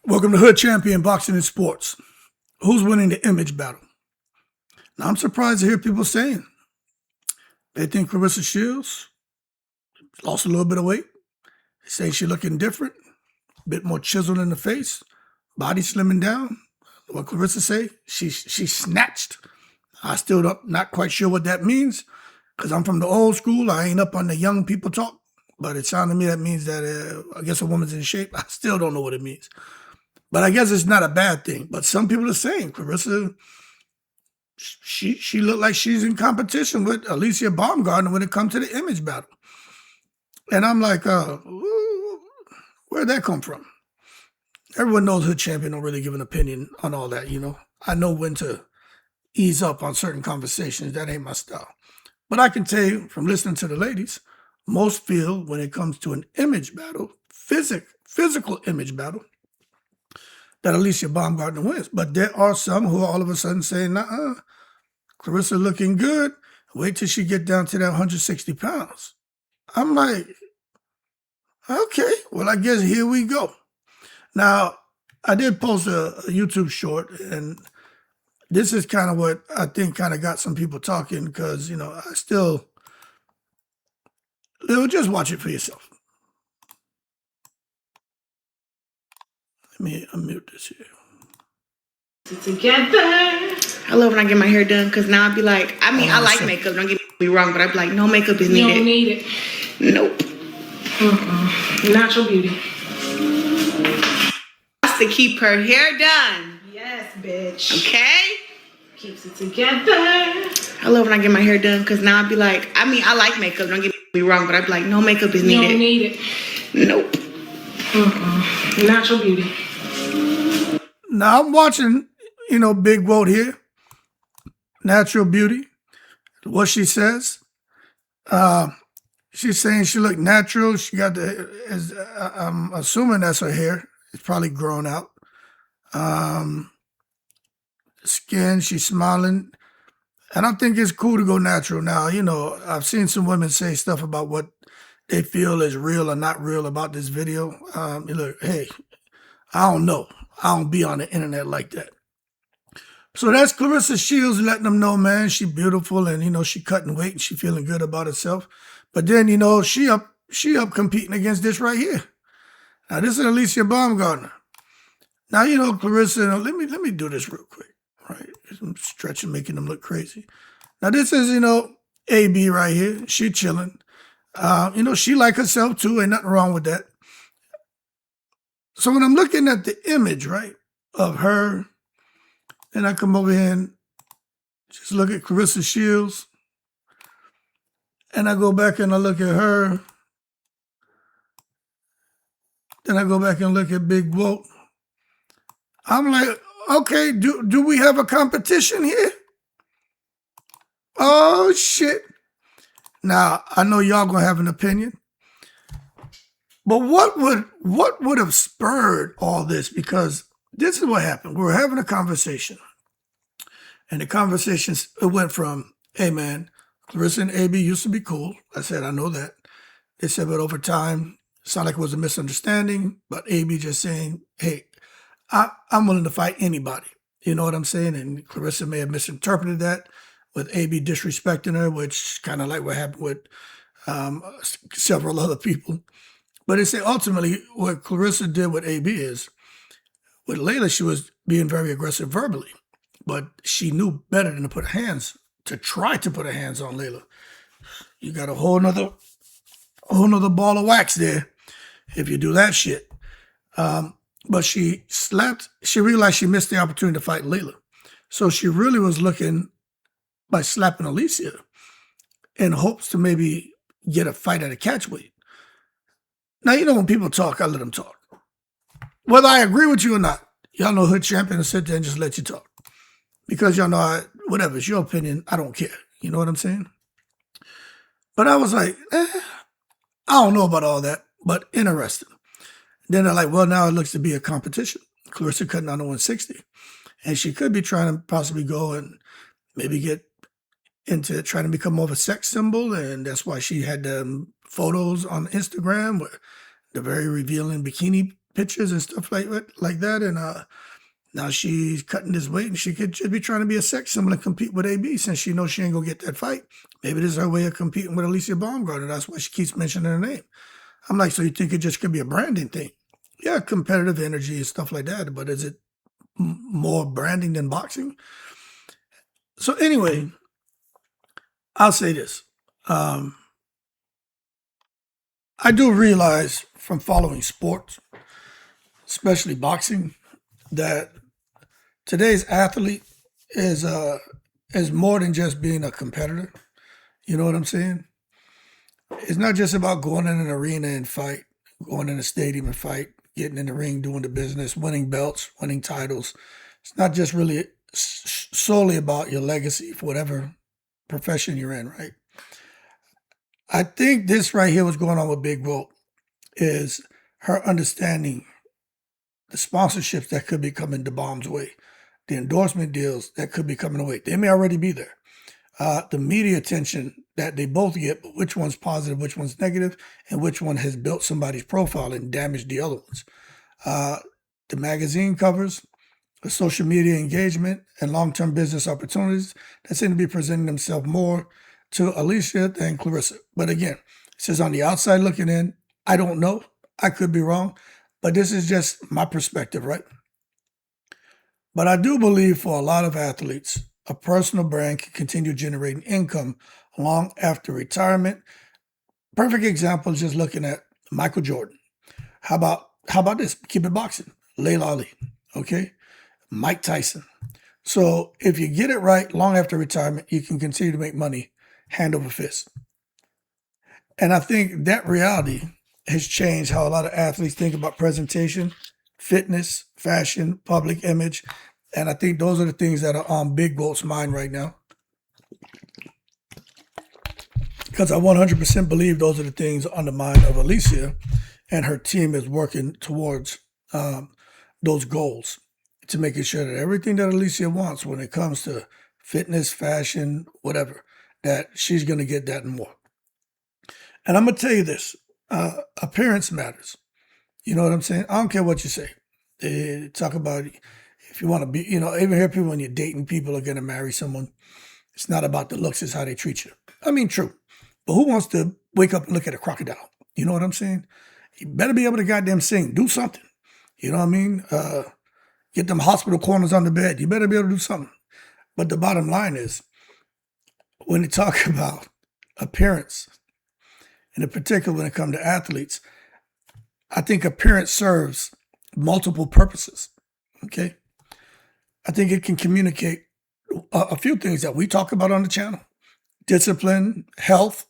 Welcome to Hood Champion Boxing and Sports. Who's winning the image battle? Now, I'm surprised to hear people saying they think Claressa Shields lost a little bit of weight. They say she's looking different, a bit more chiseled in the face, body slimming down. What Claressa say? She snatched. I still not quite sure what that means because I'm from the old school. I ain't up on the young people talk, but it sounded to me that means that I guess a woman's in shape. I still don't know what it means. But I guess it's not a bad thing. But some people are saying Claressa, she looked like she's in competition with Alicia Baumgardener when it comes to the image battle. And I'm like, where'd that come from? Everyone knows Hood Champion don't really give an opinion on all that, you know. I know when to ease up on certain conversations. That ain't my style. But I can tell you from listening to the ladies, most feel when it comes to an image battle, physical image battle, that Alicia Baumgardener wins. But there are some who are all of a sudden saying, Claressa looking good. Wait till she get down to that 160 pounds. I'm like, okay, well, I guess here we go. Now, I did post a YouTube short, and this is kind of what I think kind of got some people talking because, you know, just watch it for yourself. Let me unmute this here. Together. I love when I get my hair done because now I'd be like, I like makeup, don't get me wrong, but I'd be like, no makeup is needed. You don't need it. Nope. Natural beauty. Has to keep her hair done. Yes, bitch. Okay? Keeps it together. I love when I get my hair done because now I'd be like, I like makeup, don't get me wrong, but I'd be like, no makeup is needed. You don't need it. Nope. Natural beauty. Now I'm watching, you know, Big Woat here, Natural Beauty, what she says. She's saying she looked natural. She got I'm assuming that's her hair. It's probably grown out. Skin, she's smiling. And I think it's cool to go natural now. You know, I've seen some women say stuff about what they feel is real or not real about this video. Look, hey, I don't know. I don't be on the internet like that. So that's Claressa Shields letting them know, man, she beautiful and, you know, she cutting weight and she feeling good about herself. But then, you know, she up competing against this right here. Now, this is Alicia Baumgardener. Now, you know, Claressa, let me do this real quick, right? I'm stretching, making them look crazy. Now, this is, you know, AB right here. She chilling. You know, she like herself too. Ain't nothing wrong with that. So when I'm looking at the image, right, of her, then I come over here and just look at Claressa Shields. And I go back and I look at her. Then I go back and look at Big Woat. I'm like, okay, do we have a competition here? Oh, shit. Now, I know y'all gonna have an opinion. But what would have spurred all this? Because this is what happened. We were having a conversation. And the conversation, it went from, hey, man, Claressa and AB used to be cool. I said, I know that. They said, but over time, it sounded like it was a misunderstanding. But AB just saying, hey, I'm willing to fight anybody. You know what I'm saying? And Claressa may have misinterpreted that with AB disrespecting her, which kind of like what happened with several other people. But they say ultimately what Claressa did with AB is, with Layla, she was being very aggressive verbally, but she knew better than to try to put her hands on Layla. You got a whole nother ball of wax there if you do that shit. But she realized she missed the opportunity to fight Layla. So she really was looking by slapping Alicia in hopes to maybe get a fight at a catchweight. Now, you know, when people talk, I let them talk. Whether I agree with you or not, y'all know Hood Champion will sit there and just let you talk. Because y'all know, whatever, it's your opinion, I don't care. You know what I'm saying? But I was like, I don't know about all that, but interesting. Then they're like, well, now it looks to be a competition. Claressa cutting on the 160. And she could be trying to possibly go and maybe get into trying to become more of a sex symbol. And that's why she had photos on Instagram with the very revealing bikini pictures and stuff like that. And now she's cutting this weight, and she could just be trying to be a sex symbol and compete with AB since she knows she ain't gonna get that fight. Maybe this is her way of competing with Alycia Baumgardener. That's why she keeps mentioning her name. I'm like, so you think it just could be a branding thing? Yeah, competitive energy and stuff like that. But is it more branding than boxing? So anyway, I'll say this. I do realize from following sports, especially boxing, that today's athlete is more than just being a competitor. You know what I'm saying? It's not just about going in an arena and fight, going in a stadium and fight, getting in the ring, doing the business, winning belts, winning titles. It's not just really solely about your legacy for whatever profession you're in, right? I think this right here, what's going on with Big Vote, is her understanding the sponsorships that could be coming to Bomb's way, the endorsement deals that could be coming away. They may already be there. The media attention that they both get, but which one's positive, which one's negative, and which one has built somebody's profile and damaged the other ones. The magazine covers, the social media engagement, and long-term business opportunities that seem to be presenting themselves more to Alicia than Claressa. But again, it says on the outside looking in, I don't know. I could be wrong, but this is just my perspective, right? But I do believe for a lot of athletes, a personal brand can continue generating income long after retirement. Perfect example is just looking at Michael Jordan. How about this? Keep it boxing. Layla Ali, okay? Mike Tyson. So if you get it right long after retirement, you can continue to make money hand over fist. And I think that reality has changed how a lot of athletes think about presentation, fitness, fashion, public image. And I think those are the things that are on Big Bolt's mind right now. Because I 100% believe those are the things on the mind of Alicia, and her team is working towards those goals to making sure that everything that Alicia wants when it comes to fitness, fashion, whatever, that she's going to get that and more. And I'm going to tell you this, appearance matters. You know what I'm saying? I don't care what you say. They talk about if you want to be, even hear people when you're dating people are going to marry someone. It's not about the looks, it's how they treat you. I mean, true. But who wants to wake up and look at a crocodile? You know what I'm saying? You better be able to goddamn sing. Do something. You know what I mean? Get them hospital corners on the bed. You better be able to do something. But the bottom line is, when you talk about appearance, and in particular when it comes to athletes, I think appearance serves multiple purposes, okay? I think it can communicate a few things that we talk about on the channel: discipline, health,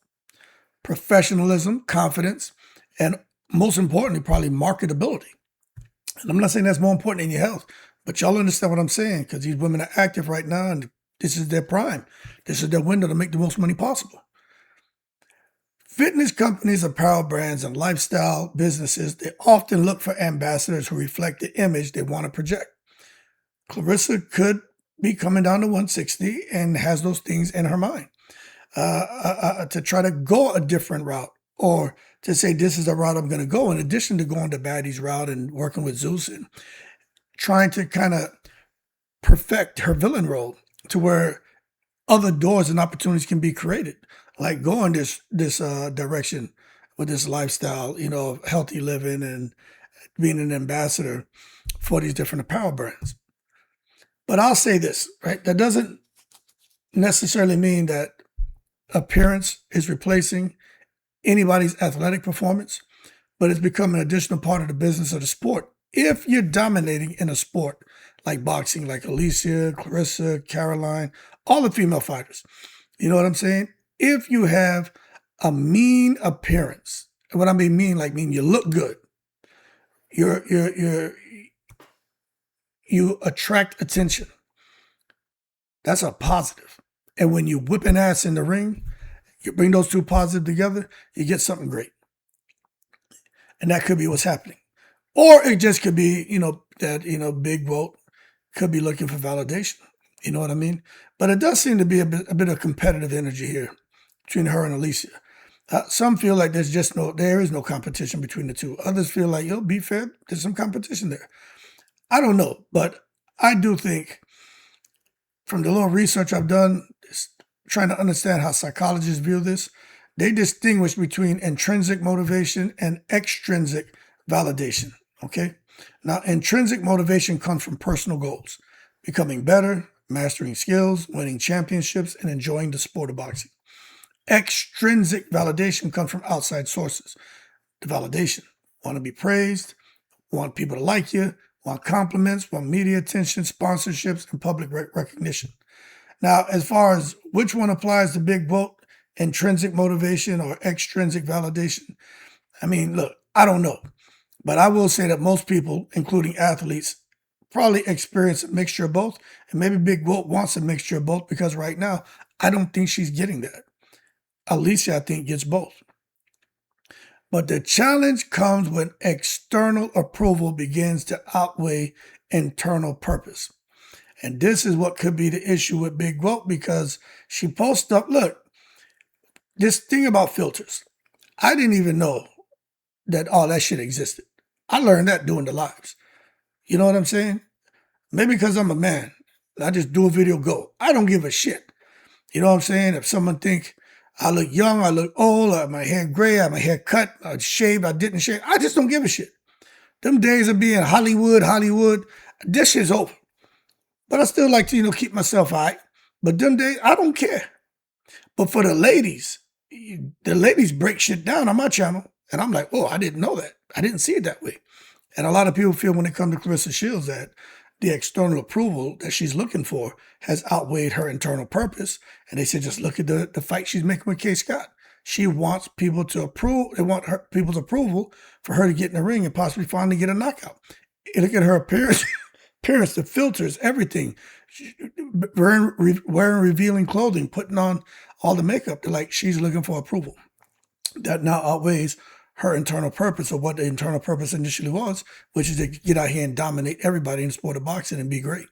professionalism, confidence, and most importantly, probably marketability. And I'm not saying that's more important than your health, but y'all understand what I'm saying, because these women are active right now, and this is their prime. This is their window to make the most money possible. Fitness companies, apparel brands, and lifestyle businesses, they often look for ambassadors who reflect the image they want to project. Claressa could be coming down to 160 and has those things in her mind to try to go a different route, or to say this is the route I'm going to go, in addition to going the baddies route and working with Zeus and trying to kind of perfect her villain role to where other doors and opportunities can be created, like going this direction with this lifestyle, of healthy living and being an ambassador for these different apparel brands. But I'll say this, right? That doesn't necessarily mean that appearance is replacing anybody's athletic performance, but it's become an additional part of the business of the sport. If you're dominating in a sport like boxing, like Alicia, Claressa, Caroline, all the female fighters, you know what I'm saying? If you have a mean appearance, and what I mean mean, like mean you look good, you attract attention. That's a positive. And when you whip an ass in the ring, you bring those two positives together, you get something great. And that could be what's happening. Or it just could be, that, Big Vote could be looking for validation. You know what I mean? But it does seem to be a bit of competitive energy here between her and Alicia. Some feel like there is no competition between the two. Others feel like, be fair, there's some competition there. I don't know, but I do think from the little research I've done, trying to understand how psychologists view this, they distinguish between intrinsic motivation and extrinsic validation. Okay. Now, intrinsic motivation comes from personal goals, becoming better, mastering skills, winning championships, and enjoying the sport of boxing. Extrinsic validation comes from outside sources. The validation, want to be praised, want people to like you, want compliments, want media attention, sponsorships, and public recognition. Now, as far as which one applies to big vote, intrinsic motivation or extrinsic validation, I mean, look, I don't know. But I will say that most people, including athletes, probably experience a mixture of both. And maybe Big Vote wants a mixture of both because right now, I don't think she's getting that. Alicia, I think, gets both. But the challenge comes when external approval begins to outweigh internal purpose. And this is what could be the issue with Big Vote because she posts up, look, this thing about filters. I didn't even know that all that shit existed. I learned that doing the lives. You know what I'm saying? Maybe because I'm a man. I just do a video, go. I don't give a shit. You know what I'm saying? If someone think I look young, I look old, I have my hair gray, I have my hair cut, I shaved, I didn't shave. I just don't give a shit. Them days of being Hollywood, this shit's over. But I still like to, keep myself all right. But them days, I don't care. But for the ladies break shit down on my channel. And I'm like, oh, I didn't know that. I didn't see it that way. And a lot of people feel when it comes to Claressa Shields that the external approval that she's looking for has outweighed her internal purpose. And they said, just look at the fight she's making with K. Scott. She wants people to approve. They want people's approval for her to get in the ring and possibly finally get a knockout. And look at her appearance, the filters, everything. Wearing revealing clothing, putting on all the makeup. They're like, she's looking for approval. That now outweighs her internal purpose, or what the internal purpose initially was, which is to get out here and dominate everybody in the sport of boxing and be great.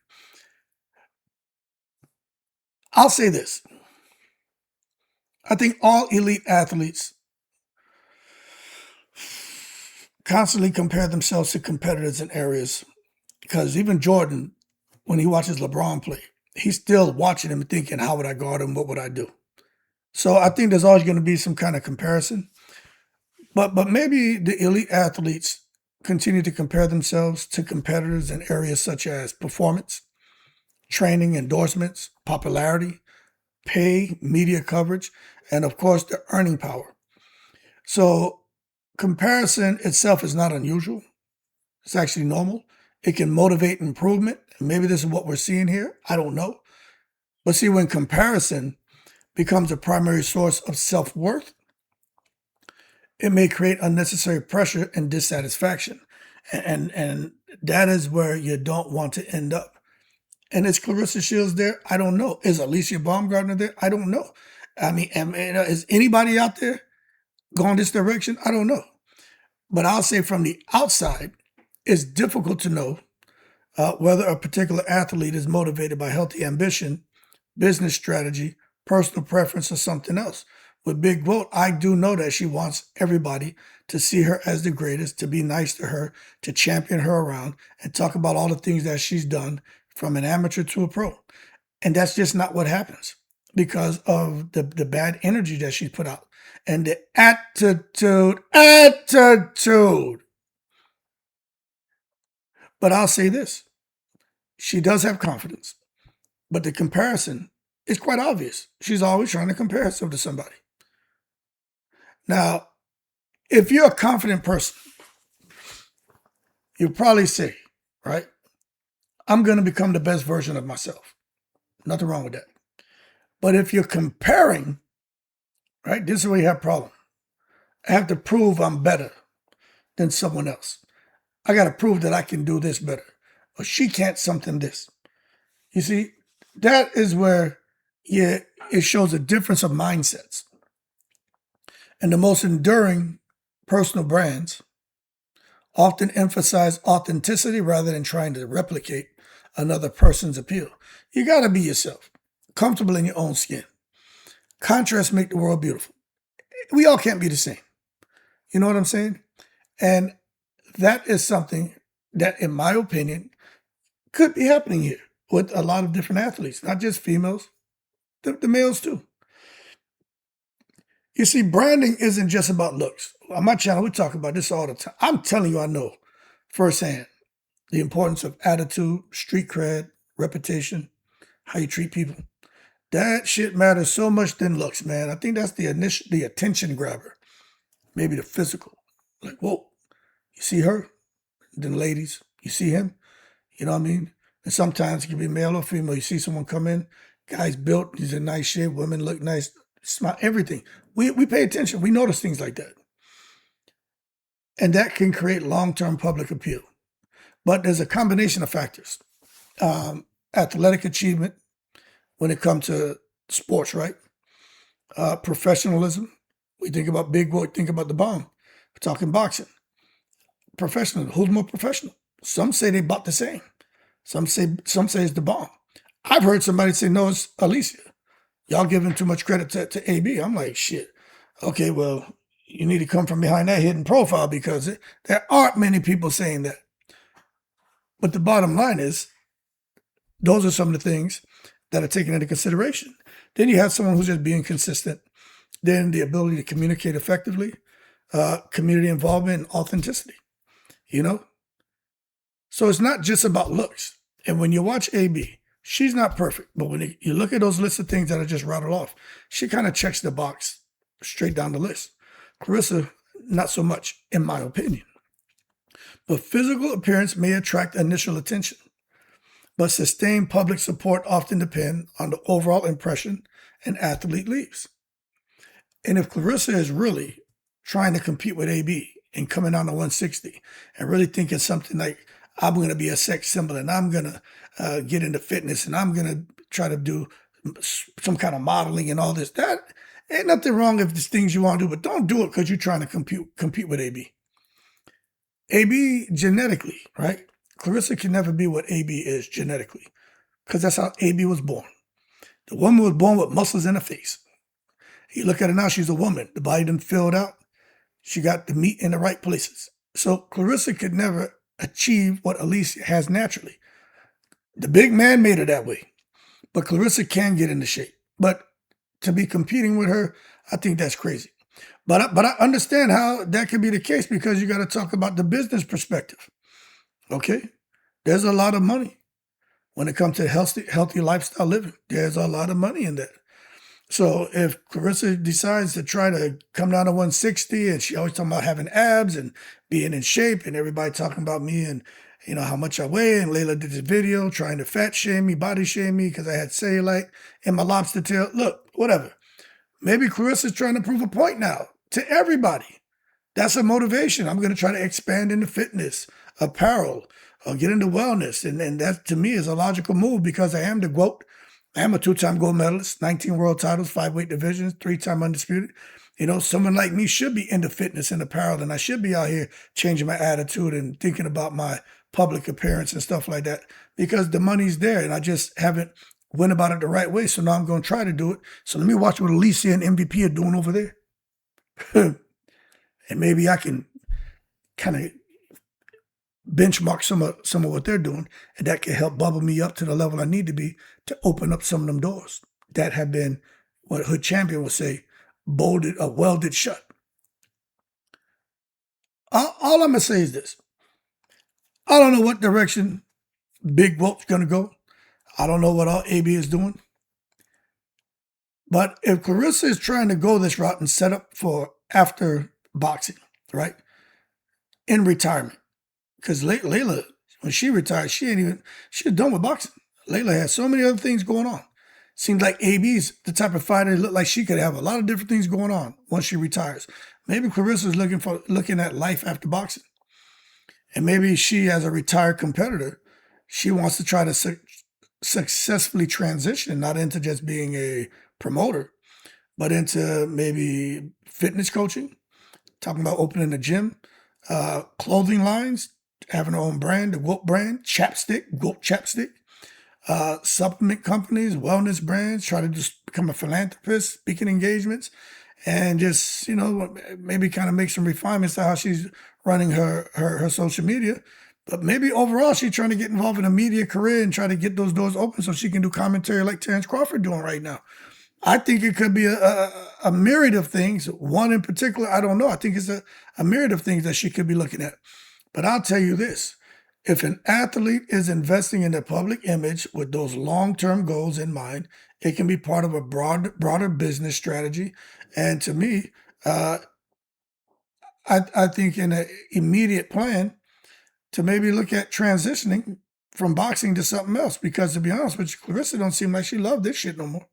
I'll say this. I think all elite athletes constantly compare themselves to competitors in areas, because even Jordan, when he watches LeBron play, he's still watching him and thinking, how would I guard him? What would I do? So I think there's always going to be some kind of comparison. But maybe the elite athletes continue to compare themselves to competitors in areas such as performance, training, endorsements, popularity, pay, media coverage, and of course, the earning power. So comparison itself is not unusual. It's actually normal. It can motivate improvement. And maybe this is what we're seeing here. I don't know. But see, when comparison becomes a primary source of self-worth, it may create unnecessary pressure and dissatisfaction. And that is where you don't want to end up. And is Claressa Shields there? I don't know. Is Alycia Baumgardener there? I don't know. I mean, is anybody out there going this direction? I don't know. But I'll say from the outside, it's difficult to know whether a particular athlete is motivated by healthy ambition, business strategy, personal preference, or something else. With Big Vote, I do know that she wants everybody to see her as the greatest, to be nice to her, to champion her around, and talk about all the things that she's done from an amateur to a pro. And that's just not what happens because of the bad energy that she's put out and the attitude. But I'll say this. She does have confidence, but the comparison is quite obvious. She's always trying to compare herself to somebody. Now, if you're a confident person, you'll probably say, right, I'm going to become the best version of myself. Nothing wrong with that. But if you're comparing, right, this is where you have a problem. I have to prove I'm better than someone else. I got to prove that I can do this better. Or she can't something this. You see, that is where it shows a difference of mindsets. And the most enduring personal brands often emphasize authenticity rather than trying to replicate another person's appeal. You got to be yourself, comfortable in your own skin. Contrasts make the world beautiful. we all can't be the same. You know what I'm saying? And that is something that, in my opinion, could be happening here with a lot of different athletes, not just females, the males too. You see, branding isn't just about looks. On my channel, we talk about this all the time. I'm telling you, I know firsthand the importance of attitude, street cred, reputation, how you treat people. That shit matters so much than looks, man. I think that's the attention grabber. Maybe the physical. Like, whoa, you see her? Then ladies, you see him? You know what I mean? And sometimes it can be male or female. You see someone come in, guy's built, he's in nice shape, women look nice, smile, everything. We pay attention. We notice things like that. And that can create long-term public appeal. But there's a combination of factors. Athletic achievement when it comes to sports, right? Professionalism. We think about big boy, think about the bomb. We're talking boxing. Professional. Who's more professional? Some say they about the same. Some say it's the bomb. I've heard somebody say, no, it's Alicia. Y'all giving too much credit to AB. I'm like, shit. Okay, well, you need to come from behind that hidden profile because there aren't many people saying that. But the bottom line is, those are some of the things that are taken into consideration. Then you have someone who's just being consistent. Then the ability to communicate effectively, community involvement, and authenticity, you know? So it's not just about looks. And when you watch AB, she's not perfect, but when you look at those lists of things that I just rattled off, she kind of checks the box straight down the list. Claressa, not so much, in my opinion. But physical appearance may attract initial attention, but sustained public support often depend on the overall impression an athlete leaves. And if Claressa is really trying to compete with AB and coming down to 160 and really thinking something like, I'm going to be a sex symbol and I'm going to get into fitness and I'm going to try to do some kind of modeling and all this, that ain't nothing wrong if there's things you want to do, but don't do it because you're trying to compete with AB. AB genetically, right? Claressa can never be what AB is genetically because that's how AB was born. The woman was born with muscles in her face. You look at her now, she's a woman. The body done filled out. She got the meat in the right places. So Claressa could never achieve what Alicia has naturally. The big man made her that way. But Claressa can get into shape. But to be competing with her, I think that's crazy. But I understand how that could be the case because you got to talk about the business perspective. Okay? There's a lot of money when it comes to healthy lifestyle living. There's a lot of money in that. So if Claressa decides to try to come down to 160 and she always talking about having abs and being in shape and everybody talking about me and, you know, how much I weigh, and Layla did this video trying to fat shame me, body shame me because I had cellulite in my lobster tail. Look, whatever. Maybe Claressa's trying to prove a point now to everybody. That's a motivation. I'm going to try to expand into fitness, apparel, or get into wellness. And that to me is a logical move because I am the GOAT. I am a 2-time gold medalist, 19 world titles, 5 weight divisions, 3-time undisputed. You know, someone like me should be into fitness and apparel, and I should be out here changing my attitude and thinking about my public appearance and stuff like that because the money's there and I just haven't went about it the right way. So now I'm going to try to do it. So let me watch what Alicia and MVP are doing over there. And maybe I can kind of benchmark some of what they're doing, and that can help bubble me up to the level I need to be to open up some of them doors that have been, what Hood Champion would say, welded shut. All I'm going to say is this. I don't know what direction Big Whoop's going to go. I don't know what all AB is doing. But if Claressa is trying to go this route and set up for after boxing, right, in retirement, because Layla, when she retired, she's done with boxing. Layla has so many other things going on. Seems like AB's the type of fighter that look like she could have a lot of different things going on once she retires. Maybe Claressa's looking at life after boxing. And maybe she, as a retired competitor, she wants to try to successfully transition, not into just being a promoter, but into maybe fitness coaching, talking about opening a gym, clothing lines, having her own brand, the Goat brand, Goat chapstick, supplement companies, wellness brands, try to just become a philanthropist, speaking engagements, and just, maybe kind of make some refinements to how she's running her social media. But maybe overall, she's trying to get involved in a media career and try to get those doors open so she can do commentary like Terrence Crawford doing right now. I think it could be a myriad of things. One in particular, I don't know. I think it's a myriad of things that she could be looking at. But I'll tell you this. If an athlete is investing in their public image with those long-term goals in mind, it can be part of a broader business strategy. And to me, I think in an immediate plan to maybe look at transitioning from boxing to something else. Because to be honest with you, Claressa don't seem like she loved this shit no more.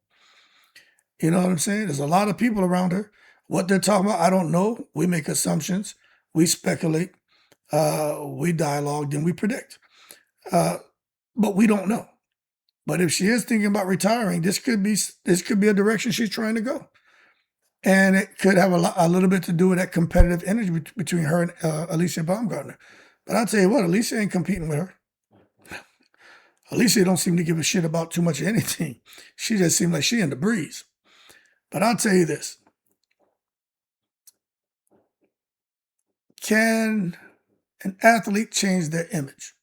You know what I'm saying? There's a lot of people around her. What they're talking about, I don't know. We make assumptions. We speculate. We dialogue, then we predict. But we don't know. But if she is thinking about retiring, this could be a direction she's trying to go. And it could have a little bit to do with that competitive energy between her and Alycia Baumgardener. But I'll tell you what, Alicia ain't competing with her. Alicia don't seem to give a shit about too much of anything. She just seems like she in the breeze. But I'll tell you this. Can an athlete change their image?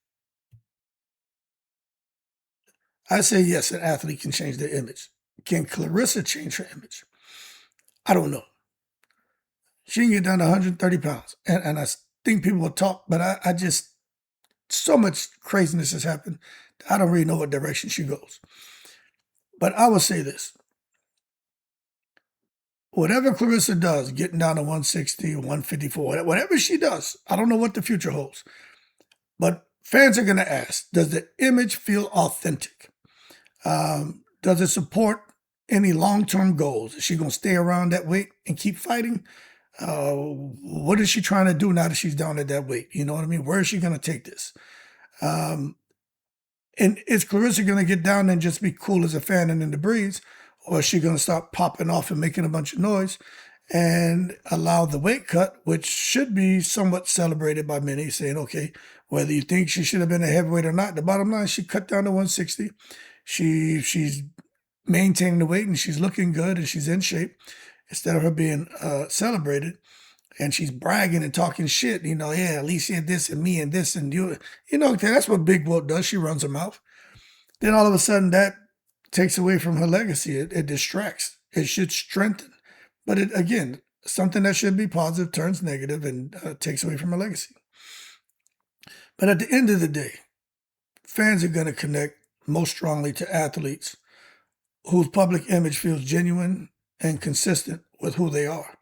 I say yes, an athlete can change their image. Can Claressa change her image? I don't know. She can get down to 130 pounds. And I think people will talk, but I just, so much craziness has happened. I don't really know what direction she goes. But I will say this. Whatever Claressa does, getting down to 160, 154, whatever she does, I don't know what the future holds. But fans are going to ask, does the image feel authentic? Does it support any long-term goals? Is she going to stay around that weight and keep fighting? What is she trying to do now that she's down at that weight? You know what I mean? Where is she going to take this? And is Claressa going to get down and just be cool as a fan and in the breeze? Or is she going to start popping off and making a bunch of noise and allow the weight cut, which should be somewhat celebrated by many, saying, okay, whether you think she should have been a heavyweight or not, the bottom line, she cut down to 160. She's maintaining the weight and she's looking good and she's in shape instead of her being celebrated. And she's bragging and talking shit, yeah, Alicia this and me and this and you. Okay, that's what Big Whoop does. She runs her mouth. Then all of a sudden that takes away from her legacy. It distracts. It should strengthen. But again, something that should be positive turns negative and takes away from her legacy. But at the end of the day, fans are going to connect most strongly to athletes whose public image feels genuine and consistent with who they are.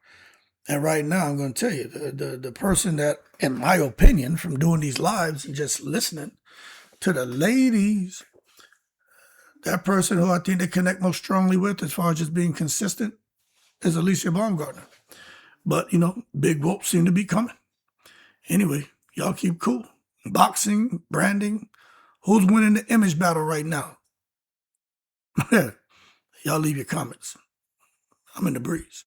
And right now, I'm going to tell you, the person that, in my opinion, from doing these lives and just listening to the ladies, that person who I think they connect most strongly with as far as just being consistent is Alycia Baumgardener. But, big whoops seem to be coming. Anyway, y'all keep cool. Boxing, branding, who's winning the image battle right now? Y'all leave your comments. I'm in the breeze.